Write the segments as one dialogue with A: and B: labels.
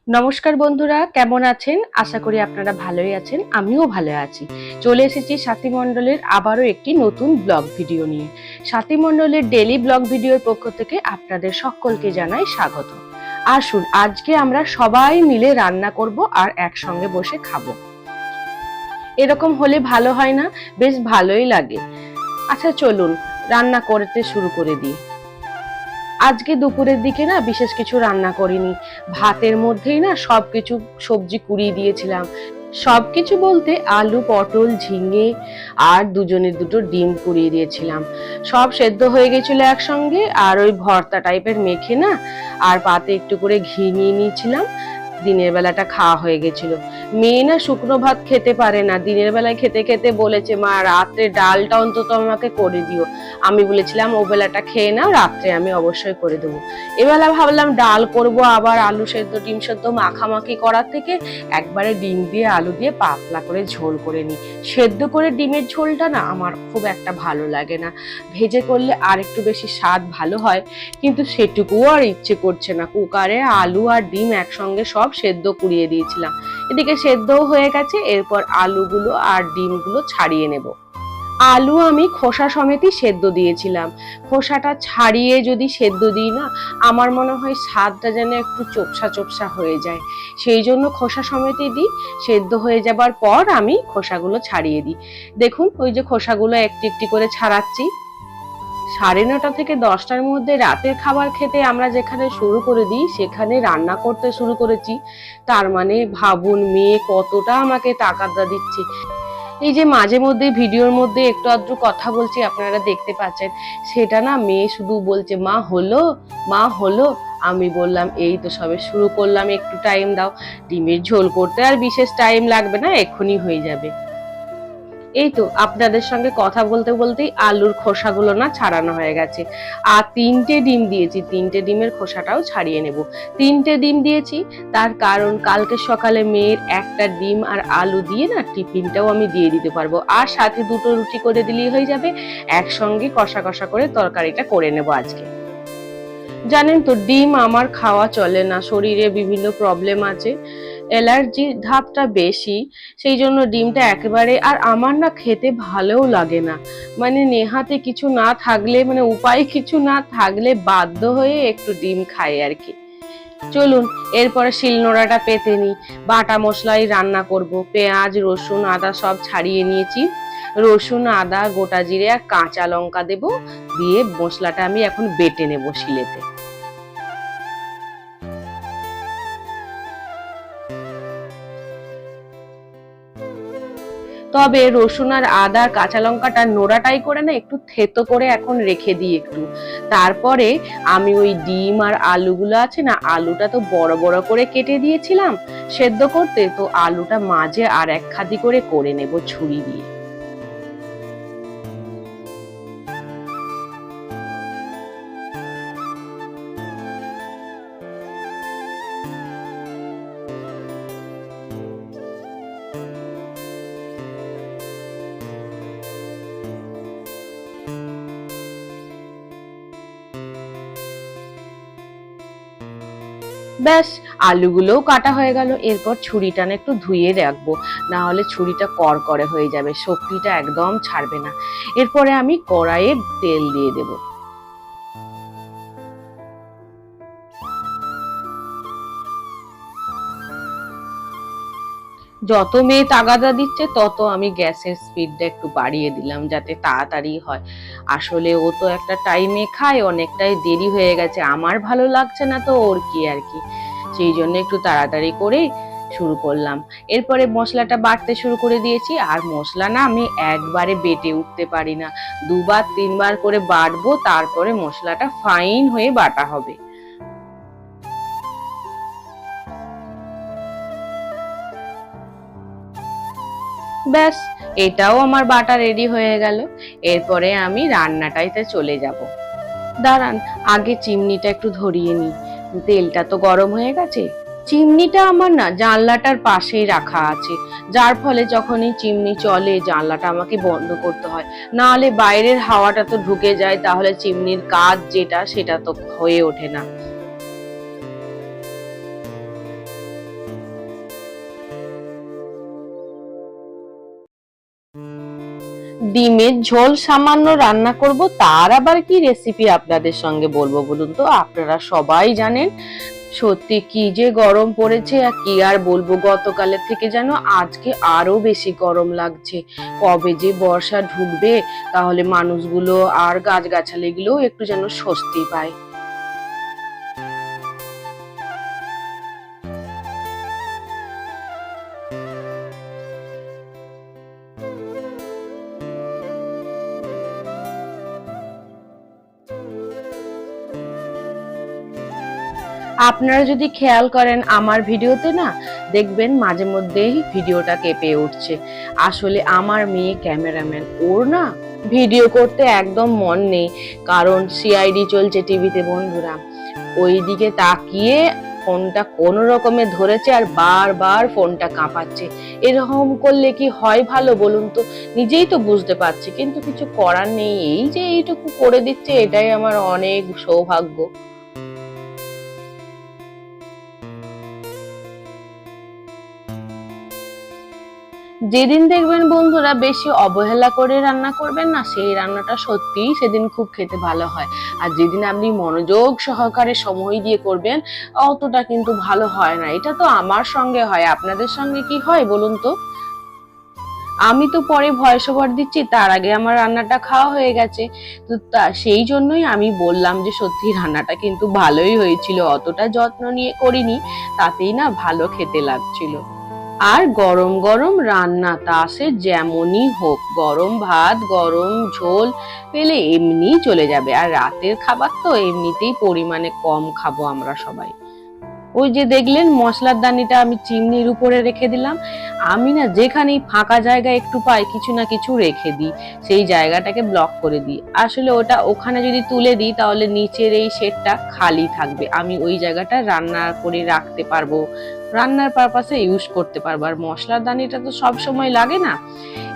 A: নমস্কার বন্ধুরা, কেমন আছেন? আশা করি আপনারা ভালোই আছেন। আমিও ভালো আছি। চলে এসেছি স্বাতী মণ্ডলের আবারও একটি নতুন ব্লগ ভিডিও নিয়ে। স্বাতী মণ্ডলের ডেইলি ব্লগ ভিডিওর পক্ষ থেকে আপনাদের সকলকে জানাই স্বাগত। আসুন, আজকে আমরা সবাই মিলে রান্না করব আর একসঙ্গে বসে খাবো। এরকম হলে ভালো হয় না? বেশ ভালোই লাগে। আচ্ছা চলুন রান্না করতে শুরু করে দিই। আজকে দুপুরের দিকে না বিশেষ কিছু রান্না করিনি। ভাতের মধ্যেই না সবকিছু সবজি কুড়িয়ে দিয়েছিলাম। সবকিছু বলতে আলু, পটল, ঝিঙে আর দুজনের দুটো ডিম কুড়িয়ে দিয়েছিলাম। সব সেদ্ধ হয়ে গেছিল একসঙ্গে, আর ওই ভর্তা টাইপের মেখে না আর পাতে একটু করে ঘি নিয়ে নিয়েছিলাম। দিনের বেলাটা খাওয়া হয়ে গেছিল। মেয়ে না শুকনো ভাত খেতে পারে না, দিনের বেলায় খেতে খেতে বলেছে মা রাত্রে ডালটা অন্তত আমাকে করে দিও। আমি বলেছিলাম ও বেলাটা খেয়ে নাও, রাত্রে আমি অবশ্যই করে দেবো। এবেলা ভাবলাম ডাল করব, আবার আলু সেদ্ধ ডিম সেদ্ধ মাখামাখি করার থেকে একবারে ডিম দিয়ে আলু দিয়ে পাতলা করে ঝোল করে নিই। সেদ্ধ করে ডিমের ঝোলটা না আমার খুব একটা ভালো লাগে না, ভেজে করলে আর একটু বেশি স্বাদ ভালো হয়, কিন্তু সেটুকুও আর ইচ্ছে করছে না। কুকারে আলু আর ডিম একসঙ্গে সব সেদ্ধ কুড়িয়ে দিয়েছিলাম। এদিকে সেদ্ধও হয়ে গেছে, এরপর আলুগুলো আর ডিমগুলো ছাড়িয়ে নেব। আলু আমি খোসা সমেতই সেদ্ধ দিয়েছিলাম। খোসাটা ছাড়িয়ে যদি সেদ্ধ দিই না, আমার মনে হয় স্বাদটা যেন একটু চোপসা চোপসা হয়ে যায়। সেই জন্য খোসা সমেতই দিই। সেদ্ধ হয়ে যাবার পর আমি খোসাগুলো ছাড়িয়ে দিই। দেখুন ওই যে খোসাগুলো একটি একটি করে ছাড়াচ্ছি। 9:30 থেকে 10টার মধ্যে রাতের খাবার খেতে আমরা যেখানে শুরু করে দিই, সেখানে রান্না করতে শুরু করেছি। তার মানে ভাবুন মেয়ে কতটা আমাকে তাগাদা দিচ্ছে। এই যে মাঝে মধ্যে ভিডিওর মধ্যে একটু আধটু কথা বলছি, আপনারা দেখতে পাচ্ছেন, সেটা না মেয়ে শুধু বলছে মা হলো, মা হলো। আমি বললাম এই তো সবে শুরু করলাম, একটু টাইম দাও। ডিমের ঝোল করতে আর বিশেষ টাইম লাগবে না, এক্ষুনি হয়ে যাবে। এই তো আপনাদের সঙ্গে কথা বলতে বলতেই আলুর খোসাগুলো না ছাড়ানো হয়ে গেছে। আর 3টে ডিম দিয়েছি, 3টে ডিমের খোসাটাও ছাড়িয়ে নেব। 3টে ডিম দিয়েছি তার কারণ কালকে সকালে মেয়ের একটা ডিম আর আলু দিয়ে না টিফিনটাও আমি দিয়ে দিতে পারবো, আর সাথে দুটো রুটি করে দিলেই হয়ে যাবে। একসঙ্গে কষা কষা করে তরকারিটা করে নেব আজকে। জানেন তো ডিম আমার খাওয়া চলে না, শরীরে বিভিন্ন প্রবলেম আছে, অ্যালার্জির ধাপটা বেশি। সেই জন্য ডিমটা একেবারে, আর আমার না খেতে ভালোও লাগে না। মানে নেহাতে কিছু না থাকলে, মানে উপায় কিছু না থাকলে বাধ্য হয়ে একটু ডিম খাই আর কি। চলুন এরপরে শিলনোড়াটা পেতে নিই। বাটা মশলাই রান্না করব। পেঁয়াজ, রসুন, আদা সব ছাড়িয়ে নিয়েছি। রসুন, আদা, গোটা জিরে আর কাঁচা লঙ্কা দেব, দিয়ে মশলাটা আমি এখন বেটে নেব শিলেতে। তবে রসুন আর আদা কাঁচা লঙ্কাটা নোড়াটাই করে না একটু থেতো করে এখন রেখে দিই একটু। তারপরে আমি ওই ডিম আর আলুগুলো আছে না, আলুটা তো বড় বড় করে কেটে দিয়েছিলাম সেদ্ধ করতে, তো আলুটা মাঝে আর এক খাদি করে নেব ছুরি দিয়ে। ব্যাস, আলুগুলোও কাটা হয়ে গেল। এরপর ছুরিটা না একটু ধুয়ে রাখবো, না হলে ছুরিটা করকরে হয়ে যাবে, শক্তিটা একদম ছাড়বে না। এরপরে আমি কড়াইয়ে তেল দিয়ে দেবো। যত মেয়ে তাগাদা দিচ্ছে তত আমি গ্যাসের স্পিডটা একটু বাড়িয়ে দিলাম যাতে তাড়াতাড়ি হয়। আসলে ও তো একটা টাইমে খায়, অনেকটাই দেরি হয়ে গেছে, আমার ভালো লাগছে না তো ওর কি আর কি। সেই জন্য একটু তাড়াতাড়ি করে শুরু করলাম। এরপরে মশলাটা বাটতে শুরু করে দিয়েছি। আর মশলা না আমি একবারে বেটে উঠতে পারি না, দুবার তিনবার করে বাটবো, তারপরে মশলাটা ফাইন হয়ে বাটা হবে। ব্যাস, এটাও আমার বাটা রেডি হয়ে গেল। এরপরে আমি রান্নাটাইতে চলে যাব। দাঁড়ান, আগে চিমনিটা একটু ধরিয়ে নিই। তেলটা তো গরম হয়ে গেছে। চিমনিটা আমার না জানলাটার পাশেই রাখা আছে, যার ফলে যখনই চিমনি চলে জানলাটা আমাকে বন্ধ করতে হয়, না হলে বাইরের হাওয়াটা তো ঢুকে যায়, তাহলে চিমনির কাজ যেটা সেটা তো হয়ে ওঠে না। ডিমের ঝোল সামান্য রান্না করব, তার আবার কি রেসিপি আপনাদের সঙ্গে বলবো বলুন তো? আপনারা সবাই জানেন সত্যি কি যে গরম পড়েছে, আর কি আর বলবো, গতকালের থেকে যেন আজকে আরো বেশি গরম লাগছে। কবে যে বর্ষা ঢুকবে, তাহলে মানুষগুলো আর গাছগাছালিগুলো একটু যেন স্বস্তি পায়। আপনারা যদি খেয়াল করেন আমার ভিডিওতে না, দেখবেন মাঝে মধ্যেই ভিডিওটা কেঁপে উঠছে। আসলে আমার মেয়ে ক্যামেরাম্যান, ওর না ভিডিও করতে একদম মন নেই, কারণ সিআইডি চলছে টিভিতে বন্ধুরা। ওই দিকে তাকিয়ে ফোনটা কোন রকমে ধরেছে আর বারবার ফোনটা কাঁপাচ্ছে। এরকম করলে কি হয় ভালো বলুন তো? নিজেই তো বুঝতে পারছি, কিন্তু কিছু করার নেই। এই যে এইটুকু করে দিচ্ছে, এটাই আমার অনেক সৌভাগ্য। যেদিন দেখবেন বন্ধুরা বেশি অবহেলা করে রান্না করবেন না, সেই রান্নাটা সত্যিই সেদিন খুব খেতে ভালো হয়। আর যেদিন আপনি মনোযোগ সহকারে সময় দিয়ে করবেন, অতটা কিন্তু ভালো হয় না। এটা তো আমার সঙ্গে হয়, আপনাদের সঙ্গে কি হয় বলুন তো? আমি তো পরে ভয়েস ওভার দিচ্ছি, তার আগে আমার রান্নাটা খাওয়া হয়ে গেছে। তো সেই জন্যই আমি বললাম যে সত্যি রান্নাটা কিন্তু ভালোই হয়েছিল, অতটা যত্ন নিয়ে করিনি, তাতেই না ভালো খেতে লাগছিল। আর গরম গরম রান্না, তা সে যেমনই হোক, গরম ভাত গরম ঝোল পেলে এমনি চলে যাবে। আর রাতের খাবার তো এমনিতেই পরিমাণে কম খাবো আমরা সবাই। ওই যে দেখলেন মশলার দানিটা আমি চিমনির উপরে রেখে দিলাম। আমি না যেখানেই ফাঁকা জায়গা একটু পাই, কিছু না কিছু রেখে দিই, সেই জায়গাটাকে ব্লক করে দিই। আসলে ওটা ওখানে যদি তুলে দিই, তাহলে নিচের এই শেডটা খালি থাকবে, আমি ওই জায়গাটা রান্না করে রাখতে পারবো, রান্নার পারপাসে ইউজ করতে পারবো। আর মশলার দানিটা তো সব সময় লাগে না।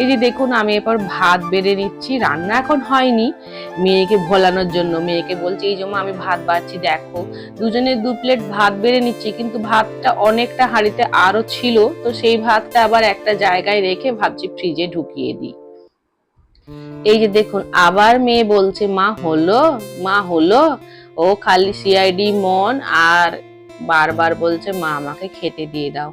A: এই যে দেখুন আমি এরপর ভাত বেড়ে নিচ্ছি, রান্না এখন হয়নি, মেয়েকে ভোলানোর জন্য। মেয়েকে বলছি এই জন্য আমি ভাত বাড়ছি, দেখো। দুজনে 2 প্লেট ভাত বেড়ে নিচ্ছি, কিন্তু ভাতটা অনেকটা হাঁড়িতে আরো ছিল, তো সেই ভাতটা আবার একটা জায়গায় রেখে ভাবছি ফ্রিজে ঢুকিয়ে দিই। এই যে দেখুন আবার মেয়ে বলছে মা হলো, মা হলো। ও খালি সিআইডি মন, আর বারবার বলছে মা আমাকে খেতে দিয়ে দাও।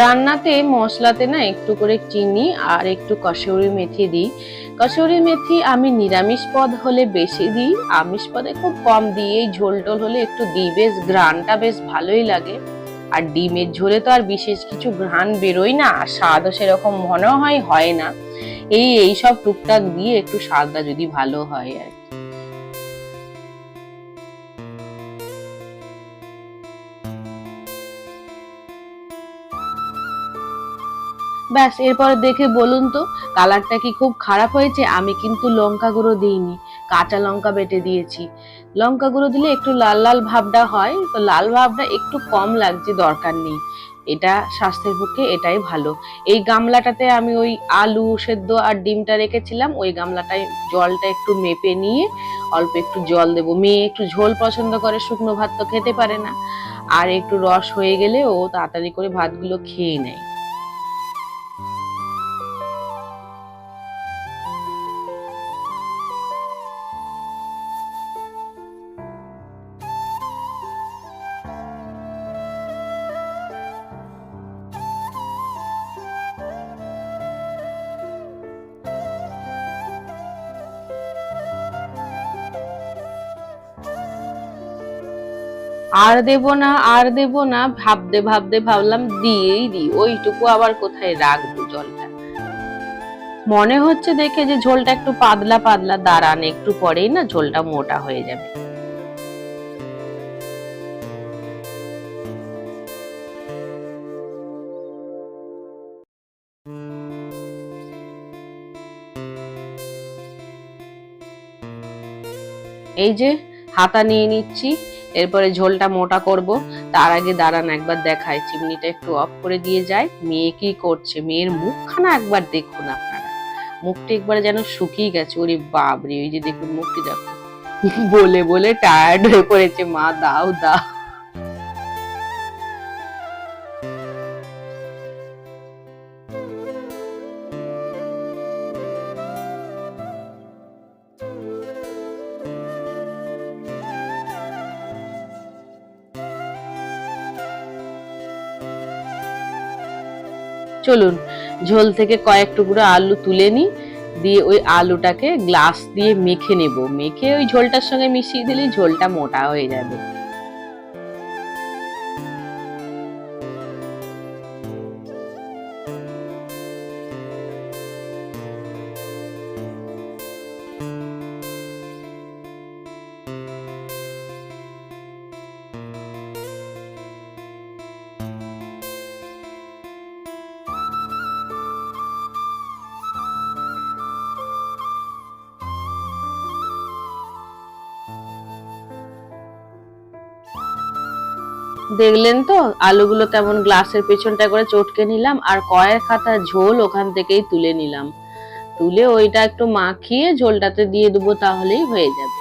A: রান্নাতে মশলাতে না একটু করে চিনি আর একটু কসুরি মেথি দিই। কসুরি মেথি আমি নিরামিষ পদ হলে বেশি দিই, আমিষ পদে খুব কম দিই। এই ঝোল টোল হলে একটু দিই, বেশ ঘ্রাণটা বেশ ভালোই লাগে। আর ডিমের ঝোলে তো আর বিশেষ কিছু ঘ্রাণ বেরোয় না, আর স্বাদও সেরকম মনে হয় না। এই সব টুকটাক দিয়ে একটু স্বাদটা যদি ভালো হয় আর কি। ব্যাস, এরপর দেখে বলুন তো কালারটা কি খুব খারাপ হয়েছে? আমি কিন্তু লঙ্কা গুঁড়ো দিইনি, কাঁচা লঙ্কা বেটে দিয়েছি। লঙ্কা গুঁড়ো দিলে একটু লাল লাল ভাবটা হয়, তো লাল ভাবটা একটু কম লাগছে, দরকার নেই। এটা স্বাস্থ্যের পক্ষে এটাই ভালো। এই গামলাটাতে আমি ওই আলু সেদ্ধ আর ডিমটা রেখেছিলাম, ওই গামলাটায় জলটা একটু মেপে নিয়ে অল্প একটু জল দেবো। মেয়ে একটু ঝোল পছন্দ করে, শুকনো ভাত তো খেতে পারে না। আর একটু রস হয়ে গেলে ও তাড়াতাড়ি করে ভাতগুলো খেয়ে নেয়। আর দেব না, আর দেব না, ভাবতে ভাবতে ভাবলাম দিয়েই দিই, ওইটুকু আবার কোথায় রাখবো জলটা। মনে হচ্ছে দেখে যে ঝোলটা একটু পাতলা পাতলা, দাঁড়ান একটু পরেই না ঝোলটা মোটা হয়ে যাবে। এই যে হাতা নিয়ে নিচ্ছি, এরপরে ঝোলটা মোটা করব। তার আগে দাঁড়ান একবার দেখাই, চিমনিটা একটু অফ করে দিয়ে যায়। মেয়ে কি করছে, মেয়ের মুখখানা একবার দেখুন আপনারা, মুখটা একবারে যেন শুকিয়ে গেছে। ওরে বাবরে, ওই যে দেখুন মুখটি দেখুন, বলে বলে টায়ার্ড হয়ে পড়েছে, মা দাও দাও। চলুন ঝোল থেকে কয়েক টুকরো আলু তুলে নিই, দিয়ে ওই আলুটাকে গ্লাস দিয়ে মেখে নেব। মেখে ওই ঝোলটার সঙ্গে মিশিয়ে দিলেই ঝোলটা মোটা হয়ে যাবে। দেখলেন তো আলুগুলো কেমন গ্লাসের পেছনটা করে চটকে নিলাম, আর কয়েক হাতা ঝোল ওখান থেকেই তুলে নিলাম। তুলে ওইটা একটু মাখিয়ে ঝোলটাতে দিয়ে দেবো, তাহলেই হয়ে যাবে।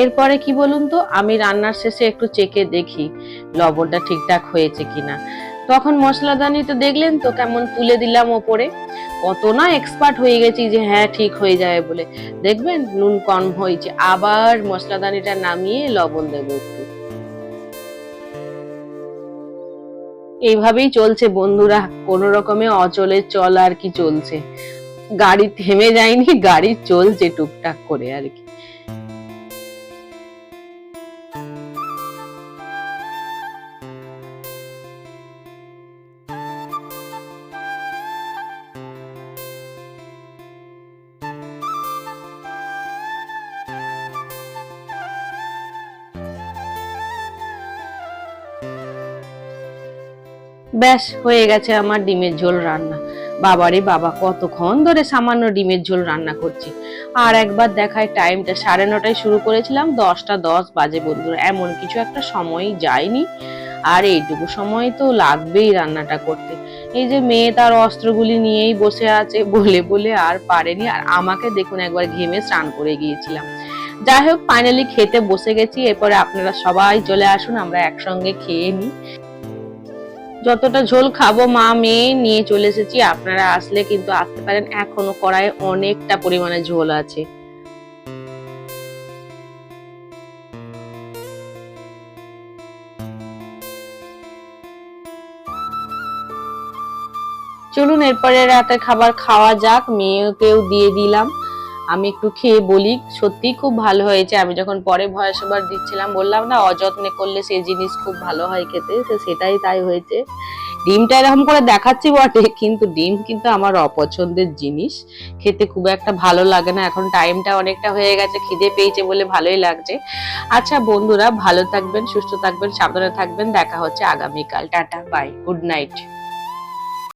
A: এরপরে কি বলুন তো, আমি রান্নার শেষে একটু চেখে দেখি লবণটা ঠিকঠাক হয়েছে কিনা। তখন মশলাদানিতে দেখলেন তো কেমন তুলে দিলাম ওপরে। কত না এক্সপার্ট হয়ে গেছি যে হ্যাঁ ঠিক হয়ে যাবে বলে। দেখবেন নুন কম হয়েছে, আবার মশলাদানিটা নামিয়ে লবণ দেবো একটু। এইভাবেই চলছে বন্ধুরা, কোন রকমে অচলের চল আর কি চলছে। গাড়ি থেমে যায়নি, গাড়ি চলছে টুকটাক করে আর কি। ব্যাস হয়ে গেছে আমার ডিমের ঝোল রান্না। বাবারে বাবা, কতক্ষণ ধরে সামান্য ডিমের ঝোল রান্না করছি। আর একবার দেখায় টাইমটা, 9:30টায় শুরু করেছিলাম, 10টা 10 বাজে বন্ধুরা। এমন কিছু একটা সময় যায়নি, আর এইটুকু সময় তো লাগবেই রান্নাটা করতে। এই যে মেয়ে তার অস্ত্রগুলি নিয়েই বসে আছে, বলে বলে আর পারেনি। আর আমাকে দেখুন একবার ঘেমে স্নান করে গিয়েছিলাম। যাই হোক, ফাইনালি খেতে বসে গেছি। এরপরে আপনারা সবাই চলে আসুন, আমরা একসঙ্গে খেয়ে নিই। যতটা ঝোল খাবো মা মেয়ে নিয়ে চলে এসেছি, আপনারা আসলে কিন্তু আসতে পারেন, এখনো কড়াইয়ে অনেকটা পরিমাণে ঝোল আছে। চলুন এরপরে রাতে খাবার খাওয়া যাক, মেয়েকেও দিয়ে দিলাম। আমি একটু খেয়ে বলি, সত্যি খুব ভালো হয়েছে। আমি যখন পরে ভয়েস ওভার দিচ্ছিলাম বললাম না, অযত্নে করলে সেই জিনিস খুব ভালো হয় খেতে, সেটাই তাই হয়েছে। ডিমটা এরকম করে দেখাচ্ছি বটে, কিন্তু ডিম কিন্তু আমার অপছন্দের জিনিস, খেতে খুব একটা ভালো লাগে না। এখন টাইমটা অনেকটা হয়ে গেছে, খিদে পেয়েছে বলে ভালোই লাগছে। আচ্ছা বন্ধুরা, ভালো থাকবেন, সুস্থ থাকবেন, সাবধানে থাকবেন। দেখা হচ্ছে আগামীকাল। Tata, bye, good night.